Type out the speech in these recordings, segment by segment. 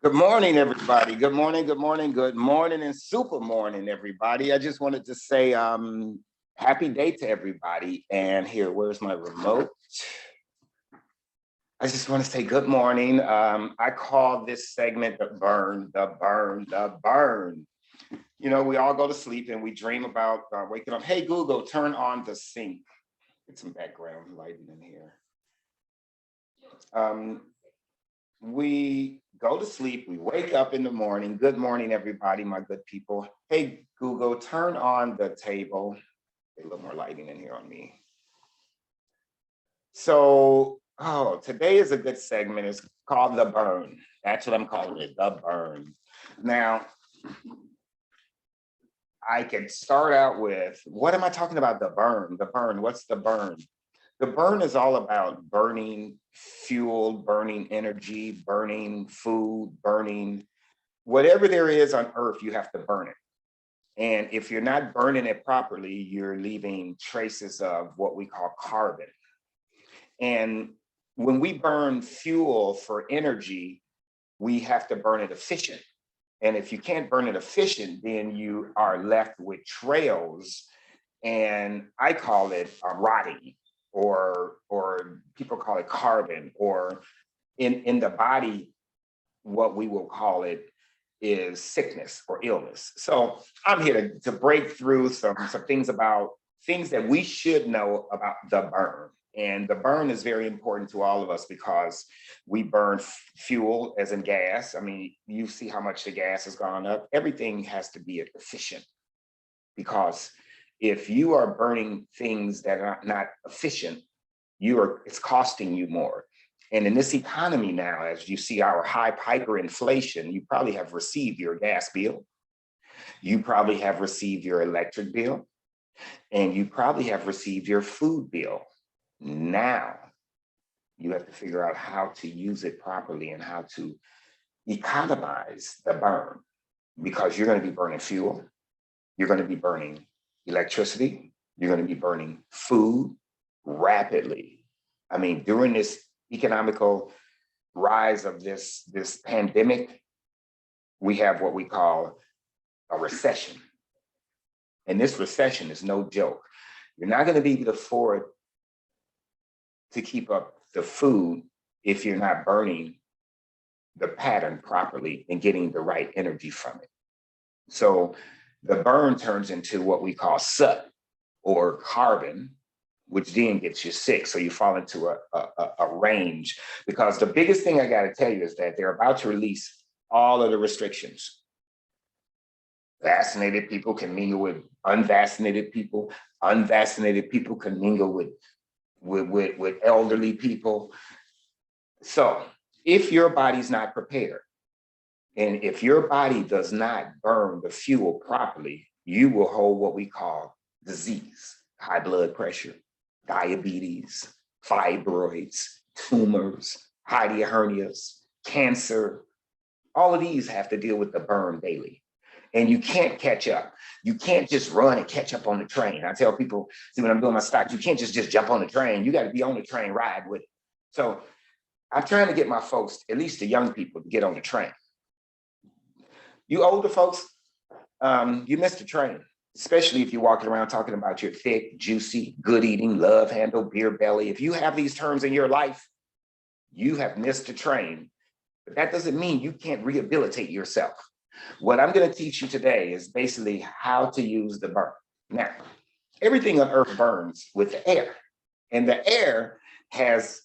Good morning, everybody. Good morning, good morning, good morning, and super morning, everybody. I just wanted to say happy day to everybody. And here, where's my remote? I just want to say good morning. I call this segment the burn, the burn, the burn. You know, we all go to sleep and we dream about waking up. Hey, Google, turn on the sink. Get some background lighting in here. Um, we go to sleep, we wake up in the morning. Good morning, everybody, my good people. Hey, Google, turn on the table. Get a little more lighting in here on me. So, today is a good segment. It's called The Burn. That's what I'm calling it, The Burn. Now, I can start out with, what am I talking about? The burn, the burn, what's the burn? The burn is all about burning fuel, burning energy, burning food, burning whatever there is on earth, you have to burn it. And if you're not burning it properly, you're leaving traces of what we call carbon. And when we burn fuel for energy, we have to burn it efficient. And if you can't burn it efficient, then you are left with trails. And I call it rotting, or people call it carbon, or in the body, what we will call it is sickness or illness. So I'm here to break through some things about things that we should know about the burn. And the burn is very important to all of us because we burn fuel as in gas. I mean, you see how much the gas has gone up. Everything has to be efficient, because if you are burning things that are not efficient, it's costing you more. And in this economy now, as you see our high hyperinflation, you probably have received your gas bill, you probably have received your electric bill, and you probably have received your food bill. Now, you have to figure out how to use it properly and how to economize the burn, because you're going to be burning fuel, you're going to be burning electricity, you're going to be burning food rapidly. I mean, during this economical rise of this pandemic, we have what we call a recession. And this recession is no joke. You're not going to be able to afford to keep up the food if you're not burning the pattern properly and getting the right energy from it. So the burn turns into what we call soot or carbon, which then gets you sick. So you fall into a range, because the biggest thing I got to tell you is that they're about to release all of the restrictions. Vaccinated people can mingle with unvaccinated people. Unvaccinated people can mingle with elderly people. So if your body's not prepared, and if your body does not burn the fuel properly, you will hold what we call disease, high blood pressure, diabetes, fibroids, tumors, hiatal hernias, cancer. All of these have to deal with the burn daily. And you can't catch up. You can't just run and catch up on the train. I tell people, see, when I'm doing my stocks, you can't just jump on the train. You got to be on the train, ride with it. So I'm trying to get my folks, at least the young people, to get on the train. You older folks, you missed the train, especially if you're walking around talking about your thick, juicy, good eating, love handle, beer belly. If you have these terms in your life, you have missed the train. But that doesn't mean you can't rehabilitate yourself. What I'm going to teach you today is basically how to use the burn. Now, everything on earth burns with the air, and the air has,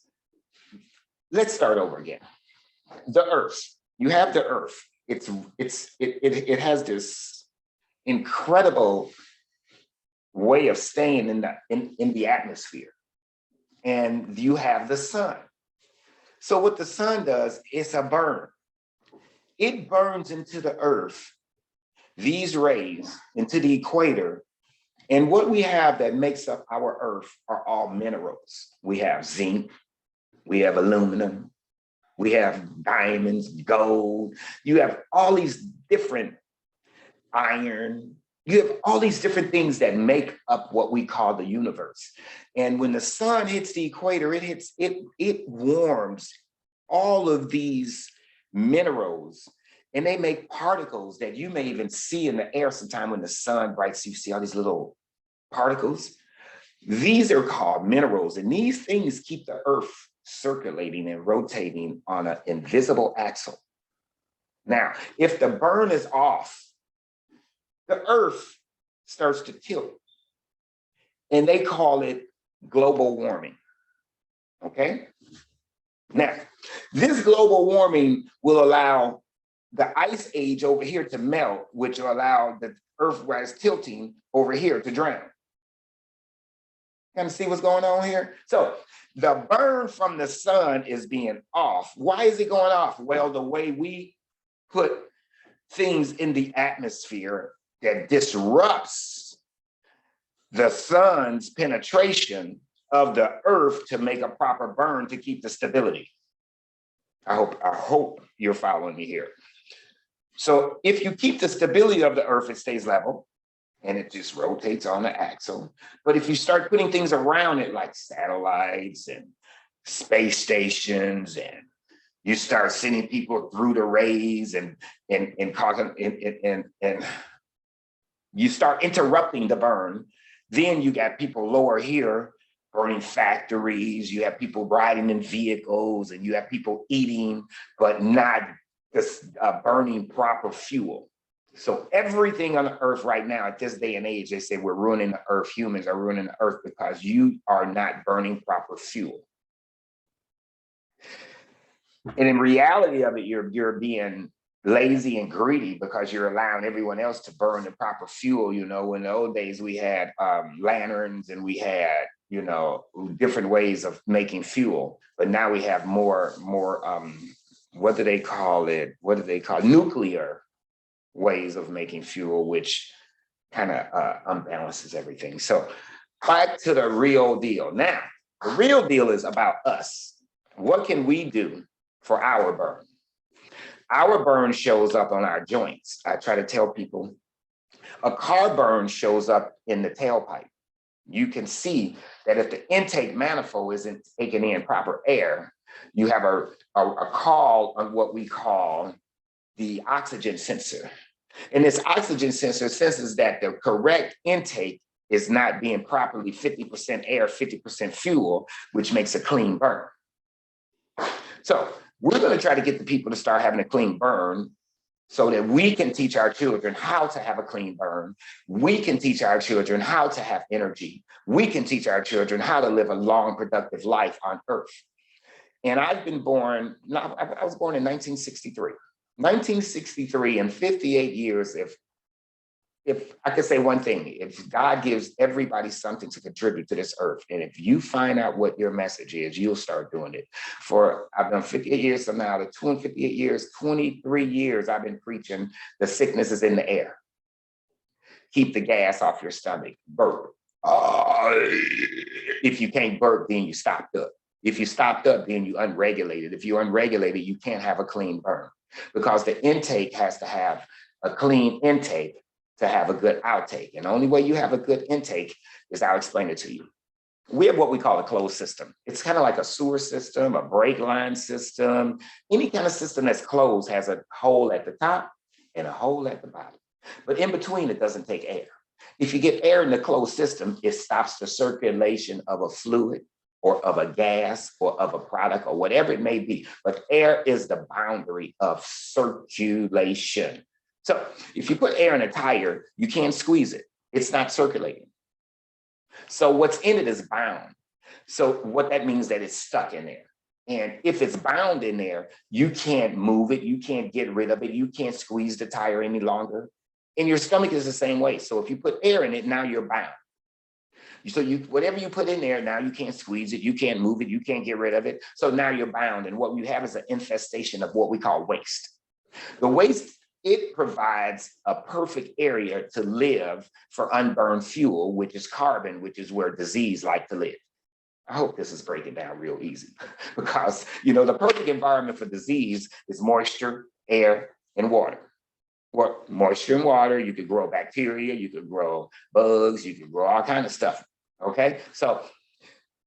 let's start over again. The earth, you have the earth. It has this incredible way of staying in the atmosphere. And you have the sun. So what the sun does is a burn. It burns into the earth, these rays into the equator. And what we have that makes up our earth are all minerals. We have zinc, we have aluminum, we have diamonds, gold. You have all these different iron. You have all these different things that make up what we call the universe. And when the sun hits the equator, it warms all of these minerals, and they make particles that you may even see in the air sometime when the sun brights. You see all these little particles. These are called minerals, and these things keep the earth circulating and rotating on an invisible axle. Now, if the burn is off, the earth starts to tilt, and they call it global warming. Okay? Now, this global warming will allow the ice age over here to melt, which will allow the earth while it's tilting over here to drown. Kind of see what's going on here? So the burn from the sun is being off. Why is it going off? Well, the way we put things in the atmosphere that disrupts the sun's penetration of the earth to make a proper burn to keep the stability. I hope you're following me here. So if you keep the stability of the earth, it stays level and it just rotates on the axle. But if you start putting things around it like satellites and space stations, and you start sending people through the rays and you start interrupting the burn, then you got people lower here burning factories, you have people riding in vehicles, and you have people eating, but not burning proper fuel. So everything on the earth right now at this day and age, they say we're ruining the earth, humans are ruining the earth because you are not burning proper fuel. And in reality of it, you're being lazy and greedy because you're allowing everyone else to burn the proper fuel. You know, in the old days, we had lanterns and we had, you know, different ways of making fuel. But now we have more what do they call it? What do they call it? Nuclear ways of making fuel, which kind of unbalances everything. So back to the real deal. Now, the real deal is about us. What can we do for our burn? Our burn shows up on our joints. I try to tell people a car burn shows up in the tailpipe. You can see that if the intake manifold isn't taking in proper air, you have a call on what we call the oxygen sensor. And this oxygen sensor senses that the correct intake is not being properly 50% air, 50% fuel, which makes a clean burn. So we're going to try to get the people to start having a clean burn so that we can teach our children how to have a clean burn. We can teach our children how to have energy. We can teach our children how to live a long, productive life on Earth. And I've been born, I was born in 1963. 1963, in 58 years, if I could say one thing, if God gives everybody something to contribute to this earth, and if you find out what your message is, you'll start doing it. I've done 58 years from now to 258 years, 23 years, I've been preaching the sickness is in the air. Keep the gas off your stomach, burp. If you can't burp, then you stopped up. If you stopped up, then you unregulated. If you're unregulated, you can't have a clean burn because the intake has to have a clean intake to have a good outtake. And the only way you have a good intake is I'll explain it to you. We have what we call a closed system. It's kind of like a sewer system, a brake line system. Any kind of system that's closed has a hole at the top and a hole at the bottom. But in between, it doesn't take air. If you get air in the closed system, it stops the circulation of a fluid or of a gas or of a product or whatever it may be. But air is the boundary of circulation. So if you put air in a tire, you can't squeeze it. It's not circulating. So what's in it is bound. So what that means that it's stuck in there. And if it's bound in there, you can't move it. You can't get rid of it. You can't squeeze the tire any longer. And your stomach is the same way. So if you put air in it, now you're bound. So whatever you put in there, now you can't squeeze it, you can't move it, you can't get rid of it. So now you're bound. And what you have is an infestation of what we call waste. The waste, it provides a perfect area to live for unburned fuel, which is carbon, which is where disease like to live. I hope this is breaking down real easy because, you know, the perfect environment for disease is moisture, air, and water. Well, moisture and water, you could grow bacteria, you could grow bugs, you could grow all kinds of stuff. Okay, so,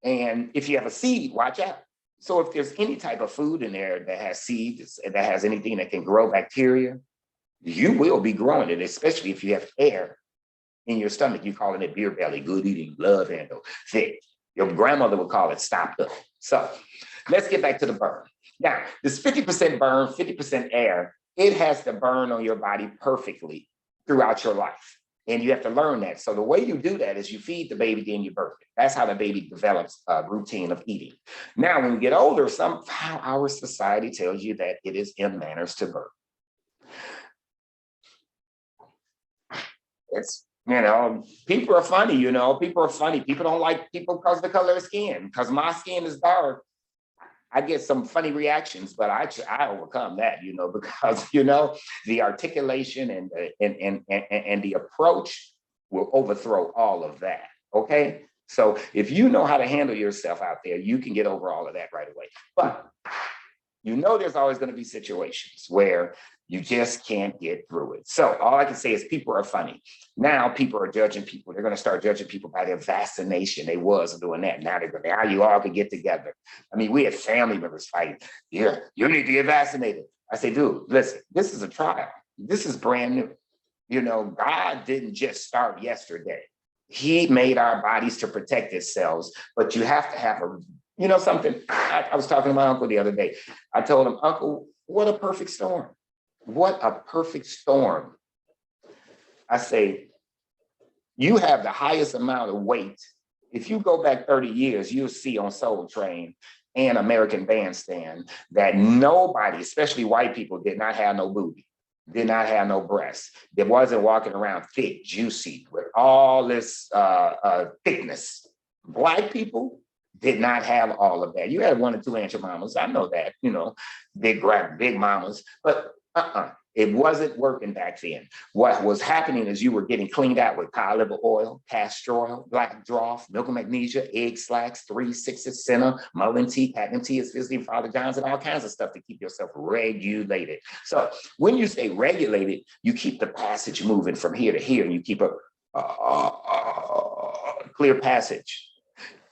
and if you have a seed, watch out. So if there's any type of food in there that has seeds, that has anything that can grow bacteria, you will be growing it, especially if you have air in your stomach. You calling it beer belly, good eating, love handle, thick. Your grandmother would call it stopped up. So let's get back to the burn. Now, this 50% burn, 50% air, it has to burn on your body perfectly throughout your life. And you have to learn that. So the way you do that is you feed the baby, then you birth it. That's how the baby develops a routine of eating. Now, when you get older, somehow our society tells you that it is in manners to birth. It's, people are funny, people are funny. People don't like people because of the color of skin. Because my skin is dark, I get some funny reactions, but I overcome that, because the articulation and the approach will overthrow all of that. Okay, so if you know how to handle yourself out there, you can get over all of that right away. But there's always going to be situations where you just can't get through it. So all I can say is people are funny. Now people are judging people. They're going to start judging people by their vaccination. They was doing that. Now they're going, now you all can get together. I mean, we had family members fighting. Yeah, you need to get vaccinated. I say, dude, listen, this is a trial. This is brand new. God didn't just start yesterday. He made our bodies to protect themselves, but you have to have something. I was talking to my uncle the other day. I told him, Uncle, what a perfect storm. What a perfect storm. I say, you have the highest amount of weight. If you go back 30 years, you'll see on Soul Train and American Bandstand that nobody, especially white people, did not have no booty, did not have no breasts. They wasn't walking around thick, juicy, with all this thickness. Black people did not have all of that. You had 1 or 2 Aunt Mamas. I know that, big mamas, but it wasn't working back then. What was happening is you were getting cleaned out with cod liver oil, castor oil, black dwarf, milk of magnesia, egg slacks, 3/6 senna, mullein tea, platinum tea, is visiting Father John's, and all kinds of stuff to keep yourself regulated. So when you stay regulated, you keep the passage moving from here to here, and you keep a clear passage.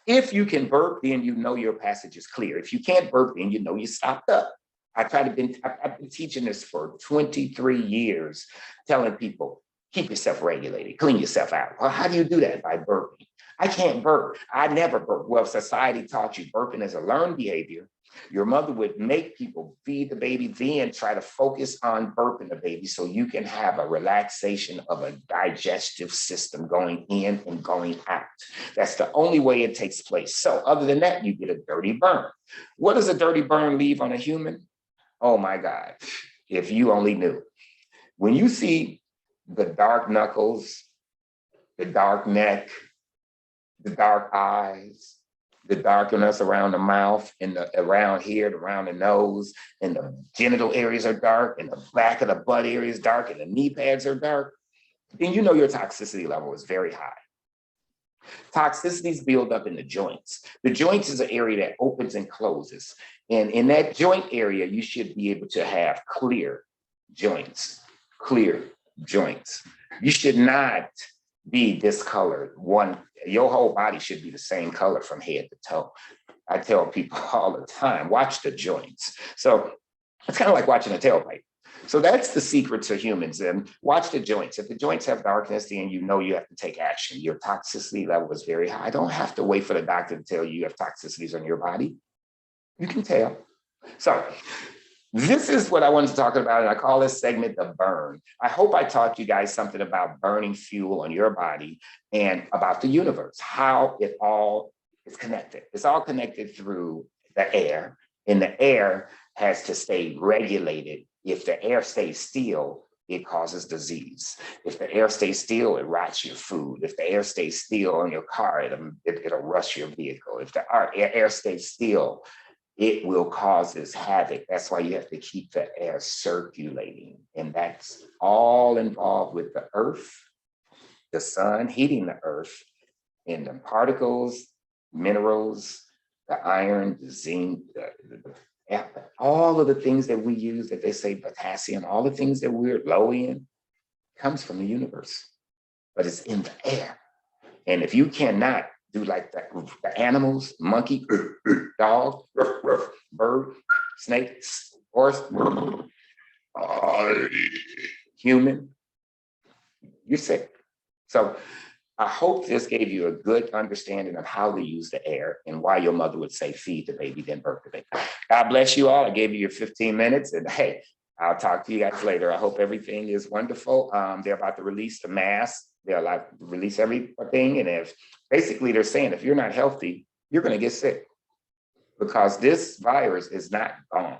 If you can burp, then your passage is clear. If you can't burp, then you stopped up. I've been teaching this for 23 years, telling people, keep yourself regulated, clean yourself out. Well, how do you do that? By burping. I can't burp. I never burp. Well, society taught you burping as a learned behavior. Your mother would make people feed the baby, then try to focus on burping the baby so you can have a relaxation of a digestive system going in and going out. That's the only way it takes place. So other than that, you get a dirty burn. What does a dirty burn leave on a human? Oh my God, if you only knew. When you see the dark knuckles, the dark neck, the dark eyes, the darkness around the mouth and around here, around the nose, and the genital areas are dark, and the back of the butt area is dark, and the knee pads are dark, then your toxicity level is very high. Toxicities build up in the joints. The joints is an area that opens and closes. And in that joint area, you should be able to have clear joints, clear joints. You should not be discolored. Your whole body should be the same color from head to toe. I tell people all the time, watch the joints. So it's kind of like watching a tailpipe. So that's the secret to humans. And watch the joints. If the joints have darkness, then you have to take action. Your toxicity level is very high. I don't have to wait for the doctor to tell you have toxicities on your body. You can tell. So this is what I wanted to talk about, and I call this segment the burn. I hope I taught you guys something about burning fuel on your body and about the universe, how it all is connected. It's all connected through the air, and the air has to stay regulated. If the air stays still, it causes disease. If the air stays still, it rots your food. If the air stays still in your car, it'll rust your vehicle. If the air stays still, it will cause this havoc. That's why you have to keep the air circulating. And that's all involved with the earth, the sun heating the earth, and the particles, minerals, the iron, the zinc, all of the things that we use, that they say potassium, all the things that we're low in, comes from the universe, but it's in the air. And if you cannot do like the animals, monkey, dog, bird, snake, horse, human, you're sick. So I hope this gave you a good understanding of how to use the air and why your mother would say feed the baby, then birth the baby. God bless you all. I gave you your 15 minutes, and hey, I'll talk to you guys later. I hope everything is wonderful. They're about to release the mask. They're like release everything. And if basically they're saying if you're not healthy, you're going to get sick because this virus is not gone.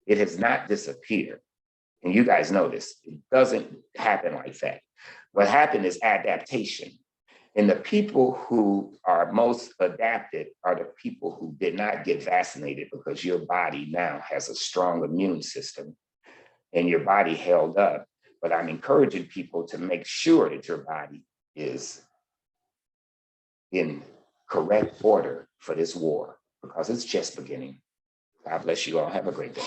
It has not disappeared. And you guys know this. It doesn't happen like that. What happened is adaptation. And the people who are most adapted are the people who did not get vaccinated because your body now has a strong immune system and your body held up. But I'm encouraging people to make sure that your body is in correct order for this war because it's just beginning. God bless you all. Have a great day.